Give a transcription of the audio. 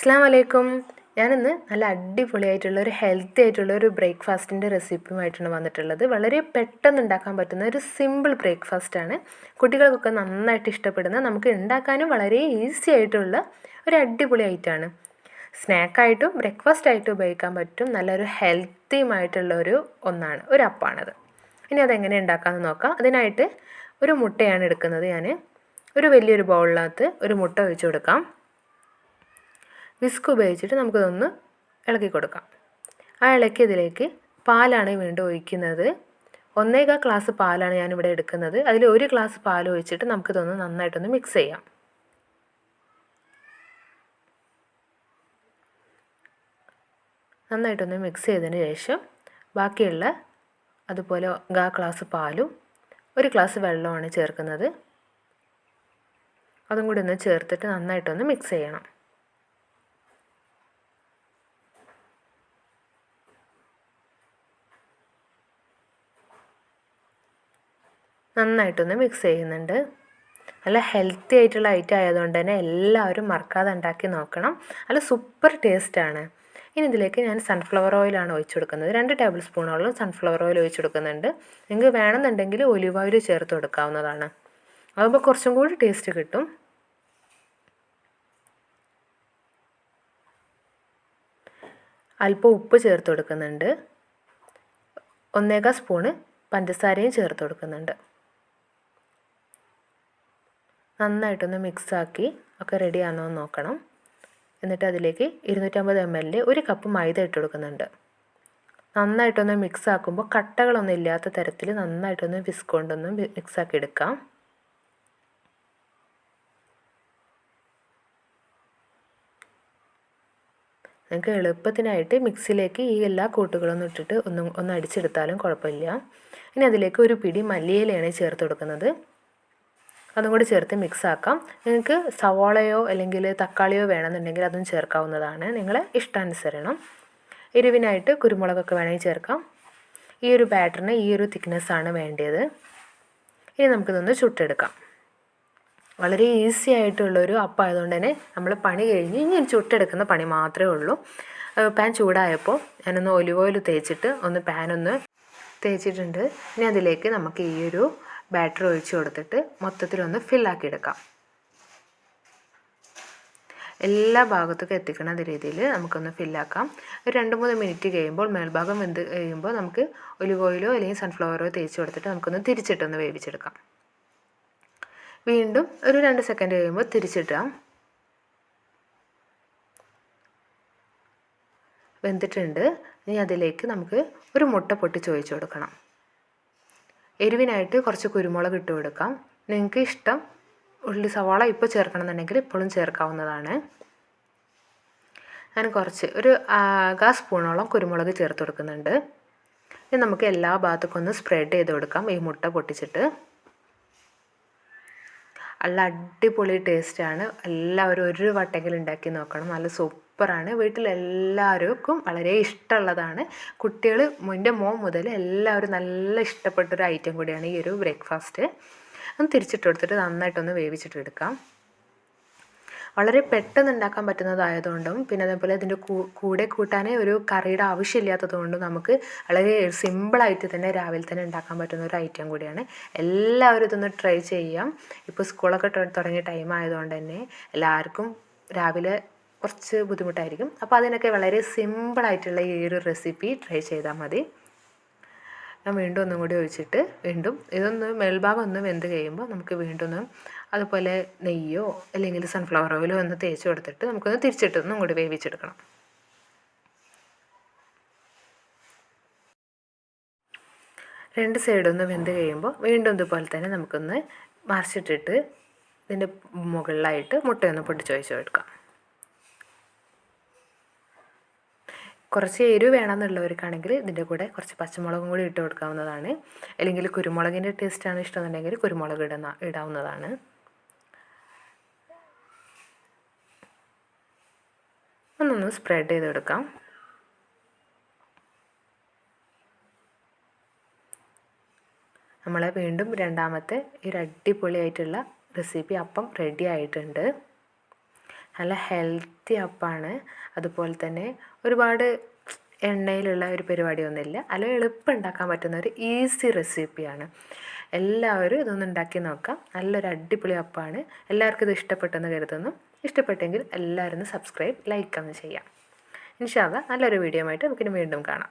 അസ്സലാമു അലൈക്കും. ഞാനിന്ന് നല്ല അടിപൊളിയായിട്ടുള്ള ഒരു ഹെൽത്തി ആയിട്ടുള്ള ഒരു ബ്രേക്ക്ഫാസ്റ്റിൻ്റെ റെസിപ്പിയുമായിട്ടാണ് വന്നിട്ടുള്ളത്. വളരെ പെട്ടെന്ന് ഉണ്ടാക്കാൻ പറ്റുന്ന ഒരു സിമ്പിൾ ബ്രേക്ക്ഫാസ്റ്റാണ്. കുട്ടികൾക്കൊക്കെ നന്നായിട്ട് ഇഷ്ടപ്പെടുന്ന, നമുക്ക് ഉണ്ടാക്കാനും വളരെ ഈസി ആയിട്ടുള്ള ഒരു അടിപൊളി ഐറ്റമാണ്. സ്നാക്കായിട്ടും ബ്രേക്ക്ഫാസ്റ്റായിട്ടും ഉപയോഗിക്കാൻ പറ്റും. നല്ലൊരു ഹെൽത്തിയുമായിട്ടുള്ള ഒന്നാണ്, ഒരു അപ്പാണത്. ഇനി അതെങ്ങനെ ഉണ്ടാക്കാമെന്ന് നോക്കാം. അതിനായിട്ട് ഒരു മുട്ടയാണ് എടുക്കുന്നത്. ഞാൻ ഒരു വലിയൊരു ബൗളിനകത്ത് ഒരു മുട്ട ഒഴിച്ച് കൊടുക്കാം. വിസ്ക് ഉപയോഗിച്ചിട്ട് നമുക്കിതൊന്ന് ഇളക്കി കൊടുക്കാം. ആ ഇളക്കിയതിലേക്ക് പാലാണ് വീണ്ടും ഒഴിക്കുന്നത്. 1.25 ഗ്ലാസ് പാലാണ് ഞാനിവിടെ എടുക്കുന്നത്. അതിൽ 1 ഗ്ലാസ് പാൽ ഒഴിച്ചിട്ട് നമുക്കിതൊന്ന് നന്നായിട്ടൊന്ന് മിക്സ് ചെയ്യാം. നന്നായിട്ടൊന്ന് മിക്സ് ചെയ്തതിന് ശേഷം ബാക്കിയുള്ള അതുപോലെ 1 ഗ്ലാസ് പാലും 1 ഗ്ലാസ് വെള്ളമാണ് ചേർക്കുന്നത്. അതും കൂടി ഒന്ന് ചേർത്തിട്ട് നന്നായിട്ടൊന്ന് മിക്സ് ചെയ്യണം. നന്നായിട്ടൊന്ന് മിക്സ് ചെയ്യുന്നുണ്ട്. നല്ല ഹെൽത്തി ആയിട്ടുള്ള ഐറ്റം ആയതുകൊണ്ട് തന്നെ എല്ലാവരും മറക്കാതെ ഉണ്ടാക്കി നോക്കണം. നല്ല സൂപ്പർ ടേസ്റ്റാണ്. ഇനി ഇതിലേക്ക് ഞാൻ സൺഫ്ലവർ ഓയിലാണ് ഒഴിച്ചു കൊടുക്കുന്നത്. 2 ടേബിൾ സ്പൂണോളം സൺഫ്ലവർ ഓയിൽ ഒഴിച്ചു കൊടുക്കുന്നുണ്ട്. നിങ്ങൾക്ക് വേണമെന്നുണ്ടെങ്കിൽ ഒലിവ് ഓയിൽ ചേർത്ത് കൊടുക്കാവുന്നതാണ്. അതാകുമ്പോൾ കുറച്ചും കൂടി ടേസ്റ്റ് കിട്ടും. അല്പം ഉപ്പ് ചേർത്ത് കൊടുക്കുന്നുണ്ട്. 1.25 സ്പൂണ് പഞ്ചസാരയും ചേർത്ത് കൊടുക്കുന്നുണ്ട്. നന്നായിട്ടൊന്ന് മിക്സാക്കി ഒക്കെ റെഡിയാണോ എന്ന് നോക്കണം. എന്നിട്ട് അതിലേക്ക് 250 ml 1 കപ്പ് മൈദ ഇട്ട് കൊടുക്കുന്നുണ്ട്. നന്നായിട്ടൊന്ന് മിക്സ് ആക്കുമ്പോൾ കട്ടകളൊന്നും ഇല്ലാത്ത തരത്തിൽ നന്നായിട്ടൊന്ന് വിസ്ക് കൊണ്ടൊന്ന് മിക്സാക്കി എടുക്കാം. നിങ്ങൾക്ക് എളുപ്പത്തിനായിട്ട് മിക്സിയിലേക്ക് ഈ എല്ലാ കൂട്ടുകളൊന്നും ഇട്ടിട്ട് ഒന്ന് അടിച്ചെടുത്താലും കുഴപ്പമില്ല. ഇനി അതിലേക്ക് ഒരു പിടി മല്ലിയിലയാണ് ചേർത്ത് കൊടുക്കുന്നത്. അതും കൂടി ചേർത്ത് മിക്സ് ആക്കാം. നിങ്ങൾക്ക് സവാളയോ അല്ലെങ്കിൽ തക്കാളിയോ വേണമെന്നുണ്ടെങ്കിൽ അതും ചേർക്കാവുന്നതാണ്, നിങ്ങളെ ഇഷ്ടാനുസരണം. എരിവിനായിട്ട് കുരുമുളകൊക്കെ വേണമെങ്കിൽ ചേർക്കാം. ഈ ഒരു ബാറ്ററിന് ഈ ഒരു തിക്നെസ്സാണ് വേണ്ടത്. ഇനി നമുക്കിതൊന്ന് ചുട്ടെടുക്കാം. വളരെ ഈസി ആയിട്ടുള്ളൊരു അപ്പമായതുകൊണ്ട് തന്നെ നമ്മൾ പണി കഴിഞ്ഞ് ഇനി ചുട്ടെടുക്കുന്ന പണി മാത്രമേ ഉള്ളൂ. പാൻ ചൂടായപ്പോൾ ഞാനൊന്ന് ഒലിവ് ഓയിൽ തേച്ചിട്ട് പാനൊന്ന് തേച്ചിട്ടുണ്ട്. ഇനി അതിലേക്ക് നമുക്ക് ഈ ഒരു ബാറ്റർ ഒഴിച്ച് കൊടുത്തിട്ട് മൊത്തത്തിലൊന്ന് ഫില്ലാക്കി എടുക്കാം. എല്ലാ ഭാഗത്തേക്കും എത്തിക്കുന്ന രീതിയിൽ നമുക്കൊന്ന് ഫില്ലാക്കാം. ഒരു 2-3 മിനിറ്റ് കഴിയുമ്പോൾ മേൽഭാഗം വെന്ത് കഴിയുമ്പോൾ നമുക്ക് ഒലിവ് ഓയിലോ അല്ലെങ്കിൽ സൺഫ്ലവറോ തേച്ച് കൊടുത്തിട്ട് നമുക്കൊന്ന് തിരിച്ചിട്ടൊന്ന് വേവിച്ചെടുക്കാം. വീണ്ടും ഒരു 2 സെക്കൻഡ് കഴിയുമ്പോൾ തിരിച്ചിട്ടാം. വെന്തിട്ടുണ്ട്. ഇനി അതിലേക്ക് നമുക്ക് ഒരു മുട്ട പൊട്ടിച്ചൊഴിച്ച് കൊടുക്കണം. എരിവിനായിട്ട് കുറച്ച് കുരുമുളക് ഇട്ട് കൊടുക്കാം. നിങ്ങൾക്ക് ഇഷ്ടം ഉള്ളി സവാള ഇപ്പോൾ ചേർക്കണമെന്നുണ്ടെങ്കിൽ ഇപ്പോഴും ചേർക്കാവുന്നതാണ്. ഞാൻ ഒരു 1/2 സ്പൂണോളം കുരുമുളക് ചേർത്ത് കൊടുക്കുന്നുണ്ട്. ഇനി നമുക്ക് എല്ലാ ഭാഗത്തേക്കും ഒന്ന് സ്പ്രെഡ് ചെയ്ത് കൊടുക്കാം ഈ മുട്ട പൊട്ടിച്ചിട്ട്. നല്ല അടിപൊളി ടേസ്റ്റാണ്. എല്ലാവരും ഒരു വട്ടെങ്കിലും ഉണ്ടാക്കി നോക്കണം. നല്ല സൂപ്പറാണ്. വീട്ടിലെല്ലാവർക്കും വളരെ ഇഷ്ടമുള്ളതാണ്. കുട്ടികൾ എൻ്റെ മോൻ മുതൽ എല്ലാവരും നല്ല ഇഷ്ടപ്പെട്ടൊരു ഐറ്റം കൂടിയാണ് ഈ ഒരു ബ്രേക്ക്ഫാസ്റ്റ്. ഒന്ന് തിരിച്ചിട്ട് കൊടുത്തിട്ട് നന്നായിട്ടൊന്ന് വേവിച്ചിട്ടെടുക്കാം. വളരെ പെട്ടെന്ന് ഉണ്ടാക്കാൻ പറ്റുന്നതായതുകൊണ്ടും പിന്നെ അതേപോലെ ഇതിൻ്റെ കൂടെ കൂട്ടാൻ ഒരു കറിയുടെ ആവശ്യമില്ലാത്തതുകൊണ്ടും നമുക്ക് വളരെ സിമ്പിളായിട്ട് തന്നെ രാവിലെ തന്നെ ഉണ്ടാക്കാൻ പറ്റുന്ന ഒരു ഐറ്റം കൂടിയാണ്. എല്ലാവരും ഇതൊന്ന് ട്രൈ ചെയ്യാം. ഇപ്പോൾ സ്കൂളൊക്കെ തുടങ്ങിയ ടൈം ആയതുകൊണ്ട് തന്നെ എല്ലാവർക്കും രാവിലെ കുറച്ച് ബുദ്ധിമുട്ടായിരിക്കും. അപ്പോൾ അതിനൊക്കെ വളരെ സിമ്പിളായിട്ടുള്ള ഈ ഒരു റെസിപ്പി ട്രൈ ചെയ്താൽ മതി. ഞാൻ വീണ്ടും ഒന്നും കൂടി ഒഴിച്ചിട്ട് വീണ്ടും ഇതൊന്ന് മേൽഭാഗം ഒന്ന് വെന്ത് കഴിയുമ്പോൾ നമുക്ക് വീണ്ടും അതുപോലെ നെയ്യോ അല്ലെങ്കിൽ സൺഫ്ലവർ ഓയിലോ ഒന്ന് തേച്ച് കൊടുത്തിട്ട് നമുക്കൊന്ന് തിരിച്ചിട്ടൊന്നും കൂടി വേവിച്ചെടുക്കണം. രണ്ട് സൈഡൊന്ന് വെന്ത് കഴിയുമ്പോൾ വീണ്ടും ഇതുപോലെ തന്നെ നമുക്കൊന്ന് മറിച്ചിട്ടിട്ട് ഇതിൻ്റെ മുകളിലായിട്ട് മുട്ടയൊന്ന് പൊട്ടിച്ചൊഴിച്ച് കൊടുക്കാം. കുറച്ച് എരിവ് വേണമെന്നുള്ളവർക്കാണെങ്കിൽ ഇതിൻ്റെ കൂടെ കുറച്ച് പച്ചമുളകും കൂടി ഇട്ട് കൊടുക്കാവുന്നതാണ്. അല്ലെങ്കിൽ കുരുമുളകിൻ്റെ ടേസ്റ്റാണ് ഇഷ്ടമെന്നുണ്ടെങ്കിൽ കുരുമുളക് ഇടാവുന്നതാണ്. ഒന്നൊന്ന് സ്പ്രെഡ് ചെയ്ത് കൊടുക്കാം. നമ്മളെ വീണ്ടും രണ്ടാമത്തെ ഈ ഒരു അടിപൊളിയായിട്ടുള്ള റെസിപ്പി അപ്പം റെഡി ആയിട്ടുണ്ട്. നല്ല ഹെൽത്തി അപ്പമാണ്. അതുപോലെ തന്നെ ഒരുപാട് എണ്ണയിലുള്ള ഒരു പരിപാടിയൊന്നുമില്ല. നല്ല എളുപ്പം ഉണ്ടാക്കാൻ പറ്റുന്ന ഒരു ഈസി റെസിപ്പിയാണ്. എല്ലാവരും ഇതൊന്ന് ഉണ്ടാക്കി നോക്കാം. നല്ലൊരു അടിപൊളി അപ്പമാണ്. എല്ലാവർക്കും ഇത് ഇഷ്ടപ്പെട്ടെന്ന് കരുതുന്നു. ഇഷ്ടപ്പെട്ടെങ്കിൽ എല്ലാവരും സബ്സ്ക്രൈബ്, ലൈക്ക് ഒന്ന് ചെയ്യാം. ഇൻഷാ അല്ലാഹ് നല്ലൊരു വീഡിയോ ആയിട്ട് നമുക്കിനി വീണ്ടും കാണാം.